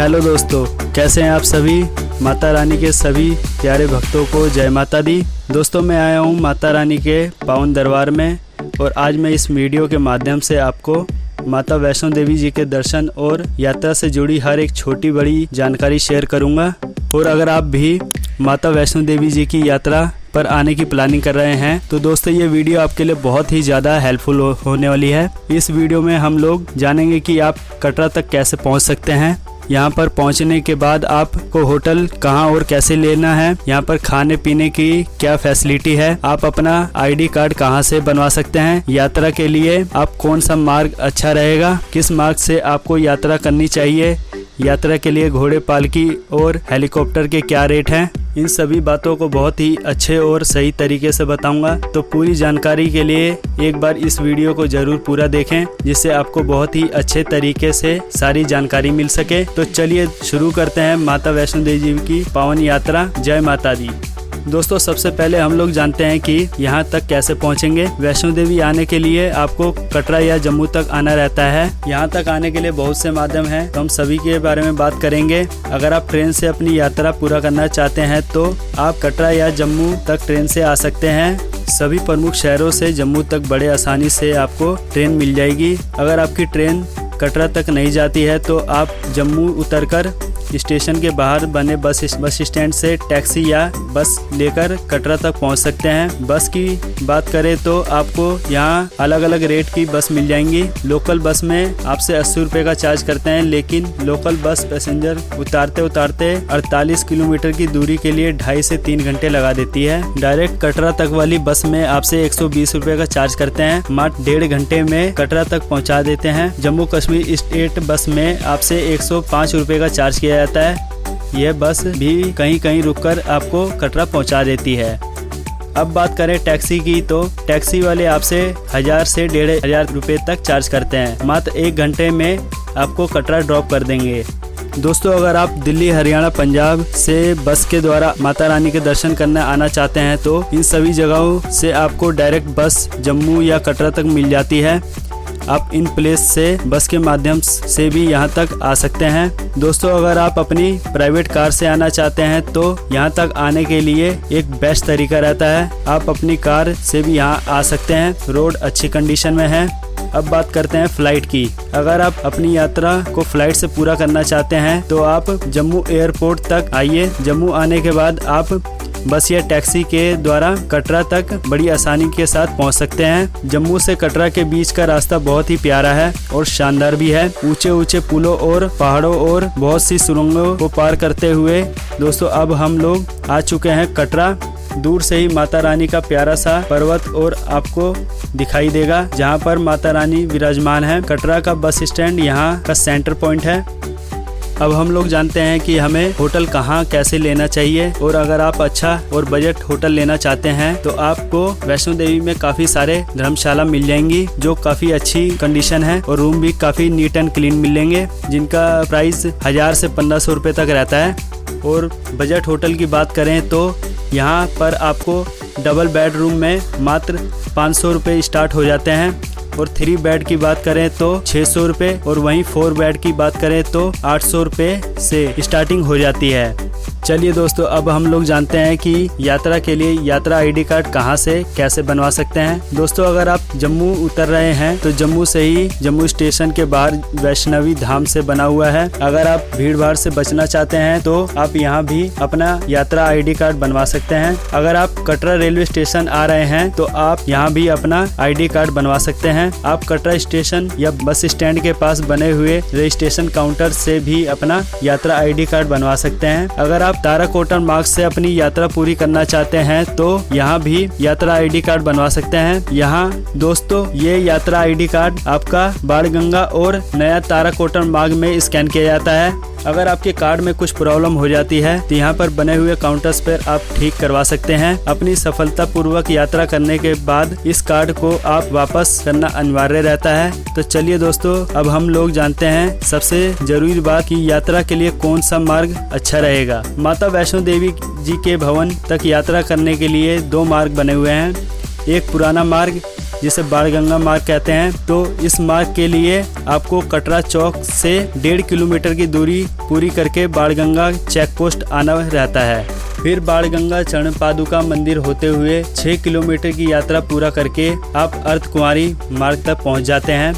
Hello दोस्तों, कैसे हैं आप सभी। माता रानी के सभी प्यारे भक्तों को जय माता दी। दोस्तों, मैं आया हूं माता रानी के पावन दरबार में और आज मैं इस वीडियो के माध्यम से आपको माता वैष्णो देवी जी के दर्शन और यात्रा से जुड़ी हर एक छोटी बड़ी जानकारी शेयर करूंगा। और अगर आप भी माता वैष्णो देवी जी की यात्रा पर आने की प्लानिंग कर रहे हैं तो दोस्तों ये वीडियो आपके लिए बहुत ही ज़्यादा हेल्पफुल होने वाली है। इस वीडियो में हम लोग जानेंगे कि आप कटरा तक कैसे पहुंच सकते हैं, यहाँ पर पहुंचने के बाद आपको होटल कहाँ और कैसे लेना है, यहाँ पर खाने पीने की क्या फैसिलिटी है, आप अपना आईडी कार्ड कहाँ से बनवा सकते हैं, यात्रा के लिए आप कौन सा मार्ग अच्छा रहेगा, किस मार्ग से आपको यात्रा करनी चाहिए, यात्रा के लिए घोड़े पालकी और हेलीकॉप्टर के क्या रेट हैं, इन सभी बातों को बहुत ही अच्छे और सही तरीके से बताऊंगा। तो पूरी जानकारी के लिए एक बार इस वीडियो को जरूर पूरा देखें, जिससे आपको बहुत ही अच्छे तरीके से सारी जानकारी मिल सके। तो चलिए शुरू करते हैं माता वैष्णो देवी जी की पावन यात्रा। जय माता दी। दोस्तों, सबसे पहले हम लोग जानते हैं कि यहाँ तक कैसे पहुँचेंगे। वैष्णो देवी आने के लिए आपको कटरा या जम्मू तक आना रहता है। यहाँ तक आने के लिए बहुत से माध्यम हैं, तो हम सभी के बारे में बात करेंगे। अगर आप ट्रेन से अपनी यात्रा पूरा करना चाहते हैं तो आप कटरा या जम्मू तक ट्रेन से आ सकते हैं। सभी प्रमुख शहरों से जम्मू तक बड़े आसानी से आपको ट्रेन मिल जाएगी। अगर आपकी ट्रेन कटरा तक नहीं जाती है तो आप जम्मू उतरकर स्टेशन के बाहर बने बस स्टैंड से टैक्सी या बस लेकर कटरा तक पहुंच सकते हैं। बस की बात करें तो आपको यहाँ अलग अलग रेट की बस मिल जाएंगी। लोकल बस में आपसे 80 रुपये का चार्ज करते हैं, लेकिन लोकल बस पैसेंजर उतारते 48 किलोमीटर की दूरी के लिए 2.5 से 3 घंटे लगा देती है। डायरेक्ट कटरा तक वाली बस में आपसे 120 रुपये का चार्ज करते हैं, मात्र 1.5 घंटे में कटरा तक पहुँचा देते हैं। जम्मू कश्मीर स्टेट बस में आपसे 105 रुपये का चार्ज किया जाता है। यह बस भी कहीं कहीं रुककर आपको कटरा पहुंचा देती है। अब बात करें टैक्सी की, तो टैक्सी वाले आपसे 1000 से 1500 रुपये तक चार्ज करते हैं। मात्र 1 घंटे में आपको कटरा ड्रॉप कर देंगे। दोस्तों, अगर आप दिल्ली, हरियाणा, पंजाब से बस के द्वारा माता रानी के दर्शन करने आना चाहते हैं तो इन सभी जगहों से आपको डायरेक्ट बस जम्मू या कटरा तक मिल जाती है। आप इन प्लेस से बस के माध्यम से भी यहाँ तक आ सकते हैं। दोस्तों, अगर आप अपनी प्राइवेट कार से आना चाहते हैं तो यहाँ तक आने के लिए एक बेस्ट तरीका रहता है। आप अपनी कार से भी यहाँ आ सकते हैं, रोड अच्छी कंडीशन में है। अब बात करते हैं फ्लाइट की। अगर आप अपनी यात्रा को फ्लाइट से पूरा करना चाहते हैं तो आप जम्मू एयरपोर्ट तक आइए। जम्मू आने के बाद आप बस या टैक्सी के द्वारा कटरा तक बड़ी आसानी के साथ पहुंच सकते हैं। जम्मू से कटरा के बीच का रास्ता बहुत ही प्यारा है और शानदार भी है। ऊंचे ऊंचे पुलों और पहाड़ों और बहुत सी सुरंगों को पार करते हुए दोस्तों अब हम लोग आ चुके हैं कटरा। दूर से ही माता रानी का प्यारा सा पर्वत और आपको दिखाई देगा, जहां पर माता रानी विराजमान है। कटरा का बस स्टैंड यहाँ का सेंटर पॉइंट है। अब हम लोग जानते हैं कि हमें होटल कहाँ कैसे लेना चाहिए। और अगर आप अच्छा और बजट होटल लेना चाहते हैं तो आपको वैष्णो देवी में काफी सारे धर्मशाला मिल जाएंगी जो काफी अच्छी कंडीशन है और रूम भी काफी नीट एंड क्लीन मिलेंगे, जिनका प्राइस 1000 से 1500 रुपये तक रहता है। और बजट होटल की बात करें तो यहाँ पर आपको डबल बेडरूम में मात्र 500 रुपये स्टार्ट हो जाते हैं और 3 बेड की बात करें तो 600 रुपये और वहीं 4 बेड की बात करें तो 800 रुपये से स्टार्टिंग हो जाती है। चलिए दोस्तों, अब हम लोग जानते हैं कि यात्रा के लिए यात्रा आईडी कार्ड कहां से कैसे बनवा सकते हैं। दोस्तों, अगर आप जम्मू उतर रहे हैं तो जम्मू से ही जम्मू स्टेशन के बाहर वैष्णवी धाम से बना हुआ है। अगर आप भीड़ भाड़ से बचना चाहते हैं तो आप यहां भी अपना यात्रा आईडी कार्ड बनवा सकते हैं। अगर आप कटरा रेलवे स्टेशन आ रहे हैं तो आप यहां भी अपना आईडी कार्ड बनवा सकते हैं। आप कटरा स्टेशन या बस स्टैंड के पास बने हुए रजिस्ट्रेशन काउंटर से भी अपना यात्रा आईडी कार्ड बनवा सकते हैं। अगर आप ताराकोटन मार्ग से अपनी यात्रा पूरी करना चाहते हैं तो यहाँ भी यात्रा आईडी कार्ड बनवा सकते हैं। यहाँ दोस्तों ये यात्रा आईडी कार्ड आपका बाणगंगा और नया ताराकोटन मार्ग में स्कैन किया जाता है। अगर आपके कार्ड में कुछ प्रॉब्लम हो जाती है तो यहाँ पर बने हुए काउंटर्स पर आप ठीक करवा सकते हैं। अपनी सफलतापूर्वक यात्रा करने के बाद इस कार्ड को आप वापस करना अनिवार्य रहता है। तो चलिए दोस्तों, अब हम लोग जानते हैं सबसे जरूरी बात कि यात्रा के लिए कौन सा मार्ग अच्छा रहेगा। माता वैष्णो देवी जी के भवन तक यात्रा करने के लिए 2 मार्ग बने हुए हैं। एक पुराना मार्ग जिसे बाणगंगा मार्ग कहते हैं। तो इस मार्ग के लिए आपको कटरा चौक से 1.5 किलोमीटर की दूरी पूरी करके बाणगंगा चेक पोस्ट आना रहता है। फिर बाणगंगा चरण पादुका मंदिर होते हुए 6 किलोमीटर की यात्रा पूरा करके आप अर्धकुंवारी मार्ग तक पहुंच जाते हैं।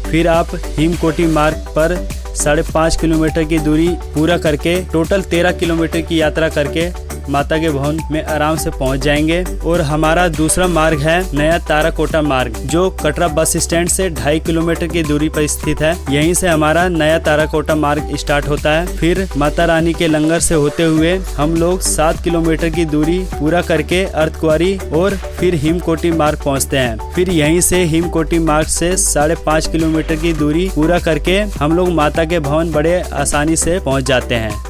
फिर आप हिमकोटी मार्ग पर 5.5 किलोमीटर की दूरी पूरा करके टोटल 13 किलोमीटर की यात्रा करके माता के भवन में आराम से पहुंच जाएंगे। और हमारा दूसरा मार्ग है नया ताराकोटा मार्ग, जो कटरा बस स्टैंड से 2.5 किलोमीटर की दूरी पर स्थित है। यहीं से हमारा नया ताराकोटा मार्ग स्टार्ट होता है। फिर माता रानी के लंगर से होते हुए हम लोग 7 किलोमीटर की दूरी पूरा करके अर्धकुंवारी और फिर हिमकोटी मार्ग पहुंचते हैं। फिर यहीं से हिमकोटी मार्ग से 5.5 किलोमीटर की दूरी पूरा करके हम लोग माता के भवन बड़े आसानी से पहुंच जाते हैं।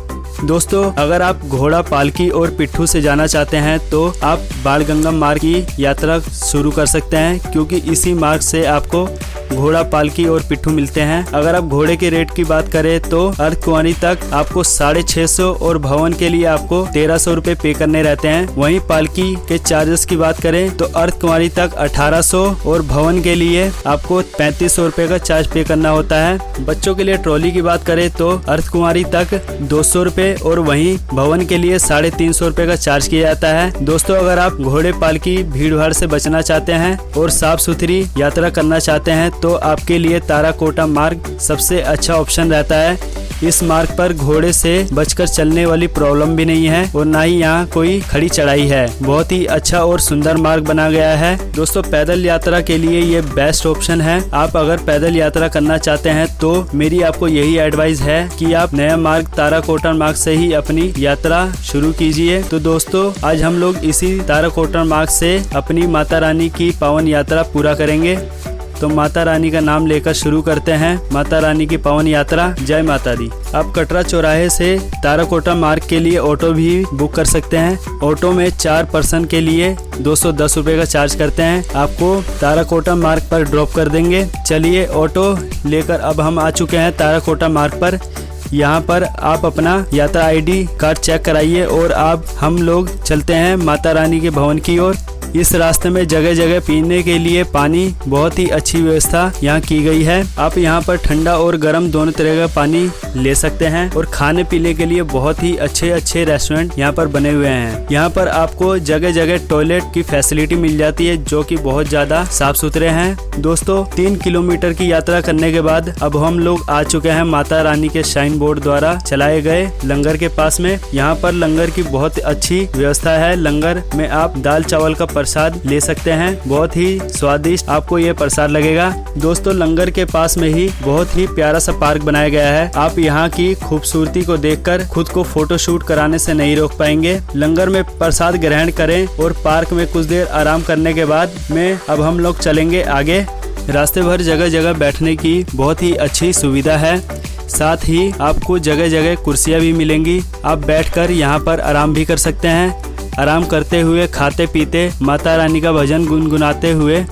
दोस्तों, अगर आप घोड़ा, पालकी और पिट्ठू से जाना चाहते हैं तो आप बाणगंगा मार्ग की यात्रा शुरू कर सकते हैं, क्योंकि इसी मार्ग से आपको घोड़ा, पालकी और पिट्ठू मिलते हैं। अगर आप घोड़े के रेट की बात करें तो अर्धकुंवारी तक आपको 650 और भवन के लिए आपको 1300 रुपए पे करने रहते हैं। वहीं पालकी के चार्जेस की बात करें तो अर्धकुंवारी तक 1800 और भवन के लिए आपको 3500 रुपए का चार्ज पे करना होता है। बच्चों के लिए ट्रॉली की बात करें तो अर्धकुंवारी तक 200 रुपए और वहीं भवन के लिए 350 रुपए का चार्ज किया जाता है। दोस्तों, अगर आप घोड़े, पालकी, भीड़ भाड़ से बचना चाहते हैं और साफ सुथरी यात्रा करना चाहते हैं तो आपके लिए ताराकोटा मार्ग सबसे अच्छा ऑप्शन रहता है। इस मार्ग पर घोड़े से बचकर चलने वाली प्रॉब्लम भी नहीं है और ना ही यहाँ कोई खड़ी चढ़ाई है। बहुत ही अच्छा और सुंदर मार्ग बना गया है। दोस्तों, पैदल यात्रा के लिए ये बेस्ट ऑप्शन है। आप अगर पैदल यात्रा करना चाहते हैं तो मेरी आपको यही एडवाइस है कि आप नया मार्ग ताराकोटा मार्ग से ही अपनी यात्रा शुरू कीजिए। तो दोस्तों, आज हम लोग इसी ताराकोटा मार्ग से अपनी माता रानी की पावन यात्रा पूरा करेंगे। तो माता रानी का नाम लेकर शुरू करते हैं माता रानी की पावन यात्रा। जय माता दी। आप कटरा चौराहे से ताराकोटा मार्ग के लिए ऑटो भी बुक कर सकते हैं। ऑटो में 4 पर्सन के लिए 210 रुपए का चार्ज करते हैं। आपको ताराकोटा मार्ग पर ड्रॉप कर देंगे। चलिए, ऑटो लेकर अब हम आ चुके हैं ताराकोटा मार्ग पर। यहाँ पर आप अपना यात्रा ID कार्ड चेक कराइए और हम लोग चलते हैं माता रानी के भवन की ओर। इस रास्ते में जगह जगह पीने के लिए पानी बहुत ही अच्छी व्यवस्था यहाँ की गई है। आप यहाँ पर ठंडा और गर्म दोनों तरह का पानी ले सकते हैं और खाने पीने के लिए बहुत ही अच्छे रेस्टोरेंट यहाँ पर बने हुए हैं। यहाँ पर आपको जगह जगह टॉयलेट की फैसिलिटी मिल जाती है, जो कि बहुत ज्यादा साफ सुथरे हैं। दोस्तों, 3 किलोमीटर की यात्रा करने के बाद अब हम लोग आ चुके हैं माता रानी के शाइन बोर्ड द्वारा चलाए गए लंगर के पास में। यहाँ पर लंगर की बहुत अच्छी व्यवस्था है। लंगर में आप दाल चावल का प्रसाद ले सकते हैं। बहुत ही स्वादिष्ट आपको ये प्रसाद लगेगा। दोस्तों, लंगर के पास में ही बहुत ही प्यारा सा पार्क बनाया गया है। आप यहाँ की खूबसूरती को देखकर खुद को फोटो शूट कराने से नहीं रोक पाएंगे। लंगर में प्रसाद ग्रहण करें और पार्क में कुछ देर आराम करने के बाद में अब हम लोग चलेंगे आगे। रास्ते भर जगह जगह बैठने की बहुत ही अच्छी सुविधा है। साथ ही आपको जगह जगह कुर्सियाँ भी मिलेंगी। आप बैठकर यहाँ पर आराम भी कर सकते हैं। आराम करते हुए, खाते पीते, माता रानी का भजन गुनगुनाते हुए।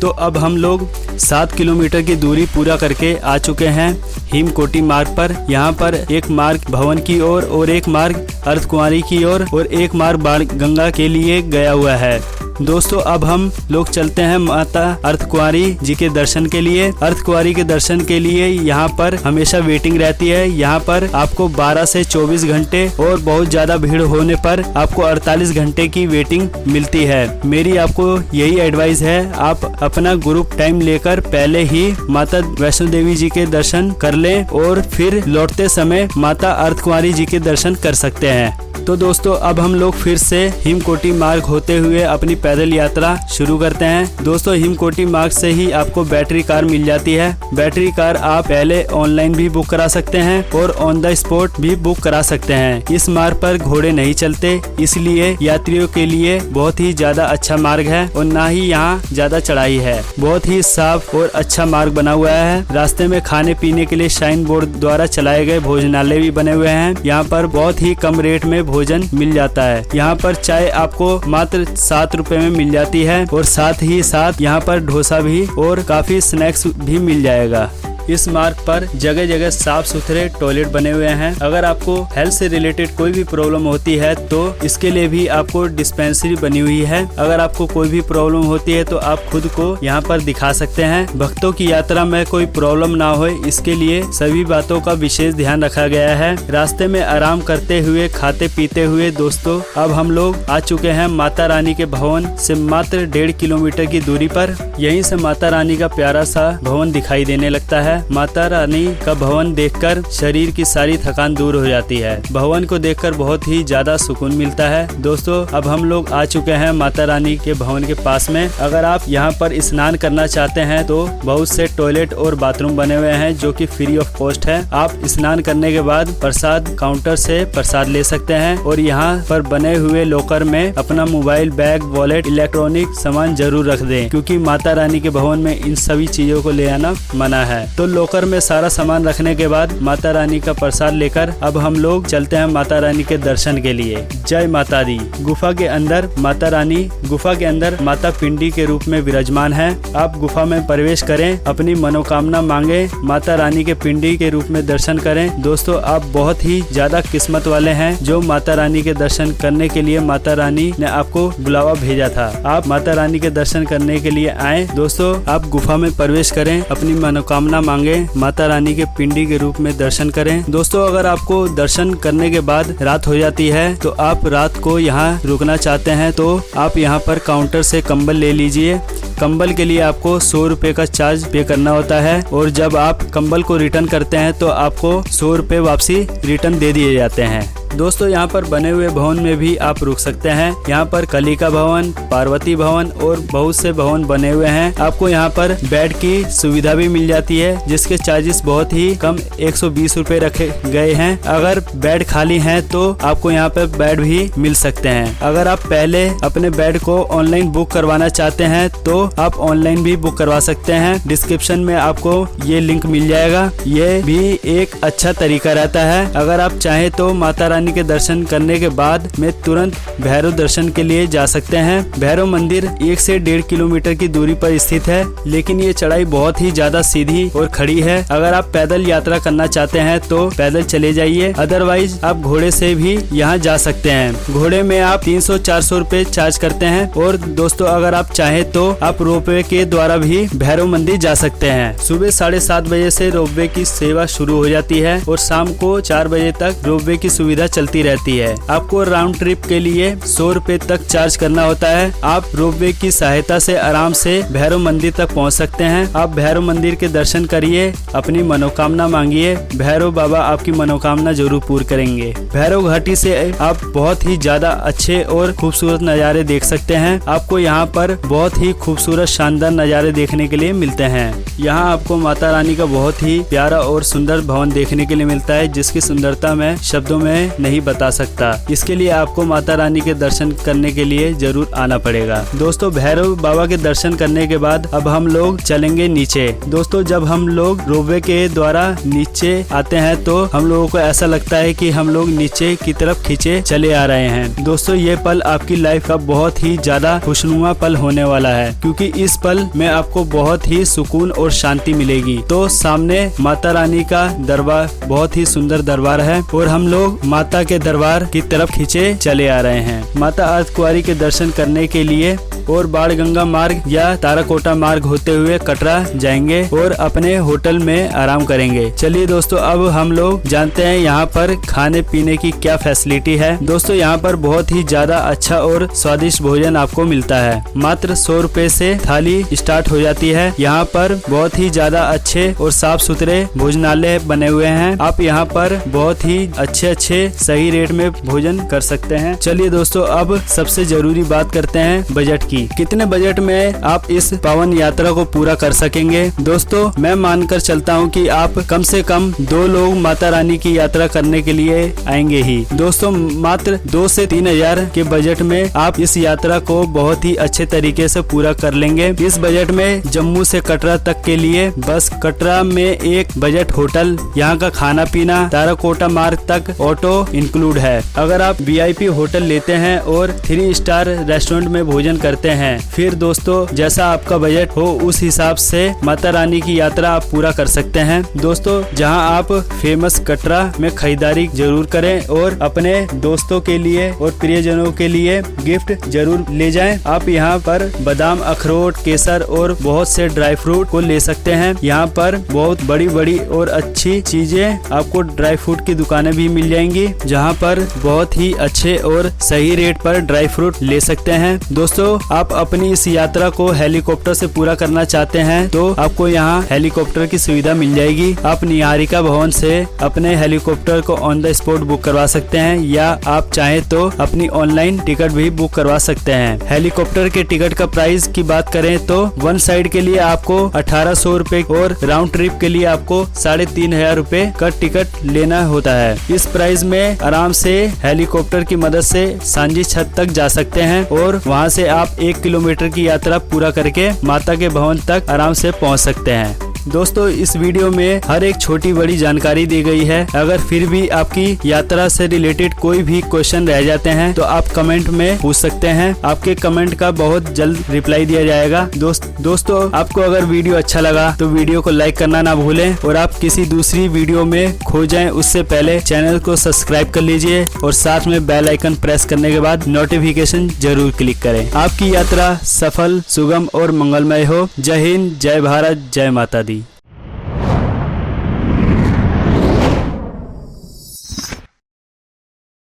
तो अब हम लोग 7 किलोमीटर की दूरी पूरा करके आ चुके हैं हिमकोटी मार्ग पर। यहाँ पर एक मार्ग भवन की ओर और एक मार्ग अर्धकुंवारी की ओर और एक मार्ग बाणगंगा के लिए गया हुआ है। दोस्तों, अब हम लोग चलते हैं माता अर्धकुंवारी जी के दर्शन के लिए। अर्धकुंवारी के दर्शन के लिए यहाँ पर हमेशा वेटिंग रहती है। यहाँ पर आपको 12 से 24 घंटे और बहुत ज्यादा भीड़ होने पर आपको 48 घंटे की वेटिंग मिलती है। मेरी आपको यही एडवाइस है, आप अपना ग्रुप टाइम लेकर पहले ही माता वैष्णो देवी जी के दर्शन कर लें और फिर लौटते समय माता अर्धकुंवारी जी के दर्शन कर सकते हैं। तो दोस्तों, अब हम लोग फिर से हिमकोटी मार्ग होते हुए अपनी पैदल यात्रा शुरू करते हैं। दोस्तों, हिमकोटी मार्ग से ही आपको बैटरी कार मिल जाती है। बैटरी कार आप पहले ऑनलाइन भी बुक करा सकते हैं और ऑन द स्पॉट भी बुक करा सकते हैं। इस मार्ग पर घोड़े नहीं चलते, इसलिए यात्रियों के लिए बहुत ही ज्यादा अच्छा मार्ग है और ना ही यहाँ ज्यादा चढ़ाई है। बहुत ही साफ और अच्छा मार्ग बना हुआ है। रास्ते में खाने पीने के लिए शाइन बोर्ड द्वारा चलाए गए भोजनालय भी बने हुए हैं। यहाँ पर बहुत ही कम रेट में भोजन मिल जाता है। यहाँ पर चाय आपको मात्र 7 रुपए में मिल जाती है और साथ ही साथ यहाँ पर डोसा भी और काफी स्नैक्स भी मिल जाएगा। इस मार्ग पर जगह जगह साफ सुथरे टॉयलेट बने हुए हैं। अगर आपको हेल्थ से रिलेटेड कोई भी प्रॉब्लम होती है तो इसके लिए भी आपको डिस्पेंसरी बनी हुई है। अगर आपको कोई भी प्रॉब्लम होती है तो आप खुद को यहाँ पर दिखा सकते हैं। भक्तों की यात्रा में कोई प्रॉब्लम ना हो, इसके लिए सभी बातों का विशेष ध्यान रखा गया है। रास्ते में आराम करते हुए, खाते पीते हुए दोस्तों अब हम लोग आ चुके हैं माता रानी के भवन से मात्र 1.5 किलोमीटर की दूरी पर। यहीं से माता रानी का प्यारा सा भवन दिखाई देने लगता है। माता रानी का भवन देखकर शरीर की सारी थकान दूर हो जाती है। भवन को देखकर बहुत ही ज्यादा सुकून मिलता है। दोस्तों अब हम लोग आ चुके हैं माता रानी के भवन के पास में। अगर आप यहाँ पर स्नान करना चाहते हैं तो बहुत से टॉयलेट और बाथरूम बने हुए हैं जो कि फ्री ऑफ कॉस्ट है। आप स्नान करने के बाद प्रसाद काउंटर से प्रसाद ले सकते हैं और यहाँ पर बने हुए लॉकर में अपना मोबाइल, बैग, वॉलेट, इलेक्ट्रॉनिक सामान जरूर रख दें, क्योंकि माता रानी के भवन में इन सभी चीजों को ले आना मना है। तो लॉकर में सारा सामान रखने के बाद माता रानी का प्रसाद लेकर अब हम लोग चलते हैं माता रानी के दर्शन के लिए। जय माता दी। गुफा के अंदर माता रानी, गुफा के अंदर माता पिंडी के रूप में विराजमान है। आप गुफा में प्रवेश करें, अपनी मनोकामना मांगे, माता रानी के पिंडी के रूप में दर्शन करें। दोस्तों आप बहुत ही ज्यादा किस्मत वाले हैं जो माता रानी के दर्शन करने के लिए माता रानी ने आपको बुलावा भेजा था। आप माता रानी के दर्शन करने के लिए आए। दोस्तों आप गुफा में प्रवेश करें, अपनी मनोकामना मांगे, माता रानी के पिंडी के रूप में दर्शन करें। दोस्तों अगर आपको दर्शन करने के बाद रात हो जाती है तो आप रात को यहाँ रुकना चाहते हैं तो आप यहाँ पर काउंटर से कंबल ले लीजिए। कंबल के लिए आपको 100 रुपए का चार्ज पे करना होता है और जब आप कंबल को रिटर्न करते हैं तो आपको 100 रुपए वापसी रिटर्न दे दिए जाते हैं। दोस्तों यहाँ पर बने हुए भवन में भी आप रुक सकते हैं। यहाँ पर कलिका भवन, पार्वती भवन और बहुत से भवन बने हुए हैं। आपको यहाँ पर बेड की सुविधा भी मिल जाती है जिसके चार्जेस बहुत ही कम 120 रुपए रखे गए हैं। अगर बेड खाली हैं तो आपको यहाँ पर बेड भी मिल सकते हैं। अगर आप पहले अपने बेड को ऑनलाइन बुक करवाना चाहते हैं तो आप ऑनलाइन भी बुक करवा सकते हैं। डिस्क्रिप्शन में आपको ये लिंक मिल जाएगा। ये भी एक अच्छा तरीका रहता है। अगर आप चाहें तो माता रानी के दर्शन करने के बाद में तुरंत भैरव दर्शन के लिए जा सकते हैं। भैरव मंदिर 1 से 1.5 किलोमीटर की दूरी पर स्थित है, लेकिन ये चढ़ाई बहुत ही ज्यादा सीधी और खड़ी है। अगर आप पैदल यात्रा करना चाहते हैं तो पैदल चले जाइए, अदरवाइज आप घोड़े से भी यहाँ जा सकते हैं। घोड़े में आप 300-400 रुपए चार्ज करते हैं। और दोस्तों अगर आप चाहें तो आप रोपवे के द्वारा भी भैरव मंदिर जा सकते हैं। सुबह 7:30 बजे से रोपवे की सेवा शुरू हो जाती है और शाम को 4 बजे तक रोपवे की सुविधा चलती रहती है। आपको राउंड ट्रिप के लिए 100 रुपए तक चार्ज करना होता है। आप रोपवे की सहायता से आराम से भैरव मंदिर तक पहुंच सकते हैं। आप भैरव मंदिर के दर्शन करिए, अपनी मनोकामना मांगिए, भैरव बाबा आपकी मनोकामना जरूर पूर्ण करेंगे। भैरव घाटी से आप बहुत ही ज्यादा अच्छे और खूबसूरत नज़ारे देख सकते हैं। आपको यहाँ पर बहुत ही खूबसूरत शानदार नज़ारे देखने के लिए मिलते हैं। यहाँ आपको माता रानी का बहुत ही प्यारा और सुंदर भवन देखने के लिए मिलता है जिसकी सुंदरता मैं शब्दों में नहीं बता सकता। इसके लिए आपको माता रानी के दर्शन करने के लिए जरूर आना पड़ेगा। दोस्तों भैरव बाबा के दर्शन करने के बाद अब हम लोग चलेंगे नीचे। दोस्तों जब हम लोग रोपवे के द्वारा नीचे आते हैं तो हम लोगों को ऐसा लगता है कि हम लोग नीचे की तरफ खींचे चले आ रहे हैं। दोस्तों ये पल आपकी लाइफ का बहुत ही ज्यादा खुशनुमा पल होने वाला है, क्योंकि इस पल में आपको बहुत ही सुकून और शांति मिलेगी। तो सामने माता रानी का दरबार, बहुत ही सुंदर दरबार है और हम लोग माता के दरबार की तरफ खींचे चले आ रहे हैं। माता अर्धकुंवारी के दर्शन करने के लिए और बाण गंगा मार्ग या ताराकोटा मार्ग होते हुए कटरा जाएंगे और अपने होटल में आराम करेंगे। चलिए दोस्तों अब हम लोग जानते हैं यहाँ पर खाने पीने की क्या फैसिलिटी है। दोस्तों यहाँ पर बहुत ही ज्यादा अच्छा और स्वादिष्ट भोजन आपको मिलता है। मात्र 100 रुपए से थाली स्टार्ट हो जाती है। यहाँ पर बहुत ही ज्यादा अच्छे और साफ सुथरे भोजनालय बने हुए हैं। आप यहाँ पर बहुत ही अच्छे सही रेट में भोजन कर सकते हैं। चलिए दोस्तों अब सबसे जरूरी बात करते हैं बजट की। कितने बजट में आप इस पावन यात्रा को पूरा कर सकेंगे। दोस्तों मैं मानकर चलता हूँ कि आप कम से कम 2 लोग माता रानी की यात्रा करने के लिए आएंगे ही। दोस्तों मात्र 2 से 3 हजार के बजट में आप इस यात्रा को बहुत ही अच्छे तरीके से पूरा कर लेंगे। इस बजट में जम्मू से कटरा तक के लिए बस, कटरा में एक बजट होटल, यहाँ का खाना पीना, ताराकोटा मार्ग तक ऑटो इंक्लूड है। अगर आप VIP होटल लेते हैं और 3 स्टार रेस्टोरेंट में भोजन करते हैं, फिर दोस्तों जैसा आपका बजट हो उस हिसाब से माता रानी की यात्रा आप पूरा कर सकते हैं। दोस्तों जहां आप फेमस कटरा में खरीदारी जरूर करें और अपने दोस्तों के लिए और प्रियजनों के लिए गिफ्ट जरूर ले जाएं। आप यहां पर बादाम, अखरोट, केसर और बहुत से ड्राई फ्रूट को ले सकते हैं। यहाँ पर बहुत बड़ी बड़ी और अच्छी चीजें आपको ड्राई फ्रूट की दुकानें भी मिल जाएंगी, जहाँ पर बहुत ही अच्छे और सही रेट पर ड्राई फ्रूट ले सकते हैं। दोस्तों आप अपनी इस यात्रा को हेलीकॉप्टर से पूरा करना चाहते हैं तो आपको यहाँ हेलीकॉप्टर की सुविधा मिल जाएगी। आप निहारिका भवन से अपने हेलीकॉप्टर को ऑन द स्पॉट बुक करवा सकते हैं या आप चाहें तो अपनी ऑनलाइन टिकट भी बुक करवा सकते हैं। हेलीकॉप्टर के टिकट का प्राइस की बात करें तो वन साइड के लिए आपको 1800 रुपए और राउंड ट्रिप के लिए आपको 3500 रुपए का टिकट लेना होता है। इस प्राइस में आराम से हेलीकॉप्टर की मदद से सांझी छत तक जा सकते हैं और वहां से आप 1 किलोमीटर की यात्रा पूरा करके माता के भवन तक आराम से पहुंच सकते हैं। दोस्तों इस वीडियो में हर एक छोटी बड़ी जानकारी दी गई है। अगर फिर भी आपकी यात्रा से रिलेटेड कोई भी क्वेश्चन रह जाते हैं तो आप कमेंट में पूछ सकते हैं। आपके कमेंट का बहुत जल्द रिप्लाई दिया जाएगा। दोस्तों आपको अगर वीडियो अच्छा लगा तो वीडियो को लाइक करना ना भूलें और आप किसी दूसरी वीडियो में खो जाएं उससे पहले चैनल को सब्सक्राइब कर लीजिए और साथ में बेल आइकन प्रेस करने के बाद नोटिफिकेशन जरूर क्लिक करें। आपकी यात्रा सफल, सुगम और मंगलमय हो। जय हिंद, जय भारत, जय माता दी।